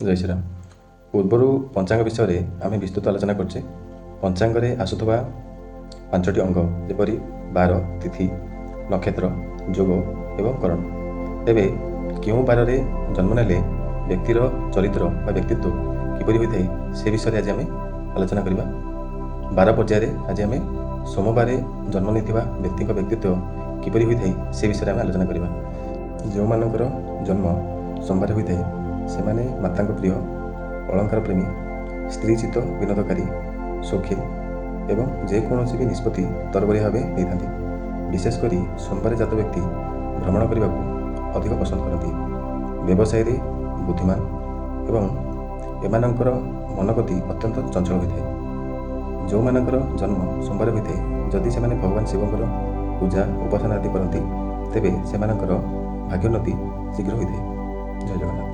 ଜୟ ଶ୍ରୀରାମ। ପୂର୍ବରୁ ପଞ୍ଚାଙ୍ଗ ବିଷୟରେ ଆମେ ବିସ୍ତୃତ ଆଲୋଚନା କରିଛେ। ପଞ୍ଚାଙ୍ଗରେ ଆସୁଥିବା 5ଟି ଅଙ୍ଗ ଯେପରି ବାର, ତିଥି, ନକ୍ଷତ୍ର, ଯୋଗ ଏବଂ କରଣ। ତେବେ କେଉଁ ବାରରେ ଜନ୍ମ ନେଲେ ବ୍ୟକ୍ତିର ଚରିତ୍ର ବା ବ୍ୟକ୍ତିତ୍ୱ କିପରି ହୋଇଥାଏ ସେ ବିଷୟରେ ଆଜି ଆମେ ଆଲୋଚନା କରିବା। ବାର ପର୍ଯ୍ୟାୟରେ ଆଜି ଆମେ ସୋମବାରେ ଜନ୍ମ ନେଇଥିବା ବ୍ୟକ୍ତିଙ୍କ ବ୍ୟକ୍ତିତ୍ୱ କିପରି ହୋଇଥାଏ ସେ ବିଷୟରେ ଆମେ ଆଲୋଚନା କରିବା। ଯେଉଁମାନଙ୍କର ଜନ୍ମ ସୋମବାର ହୋଇଥାଏ ସେମାନେ ମାତାଙ୍କ ପ୍ରିୟ, ଅଳଙ୍କାର ପ୍ରେମୀ, ସ୍ତ୍ରୀଚିତ ବିନୋଦକାରୀ, ସୌଖିନ ଏବଂ ଯେକୌଣସି ବି ନିଷ୍ପତ୍ତି ତରବରିଆ ଭାବେ ନେଇଥାନ୍ତି। ବିଶେଷ କରି ସୋମବାର ଜାତ ବ୍ୟକ୍ତି ଭ୍ରମଣ କରିବାକୁ ଅଧିକ ପସନ୍ଦ କରନ୍ତି। ବ୍ୟବସାୟରେ ବୁଦ୍ଧିମାନ ଏବଂ ଏମାନଙ୍କର ମନଗତି ଅତ୍ୟନ୍ତ ଚଞ୍ଚଳ ହୋଇଥାଏ। ଯେଉଁମାନଙ୍କର ଜନ୍ମ ସୋମବାର ହୋଇଥାଏ ଯଦି ସେମାନେ ଭଗବାନ ଶିବଙ୍କର ପୂଜା ଉପାସନା ଆଦି କରନ୍ତି ତେବେ ସେମାନଙ୍କର ଭାଗ୍ୟୋନ୍ନତି ଶୀଘ୍ର ହୋଇଥାଏ। ଜୟ ଜଗନ୍ନାଥ।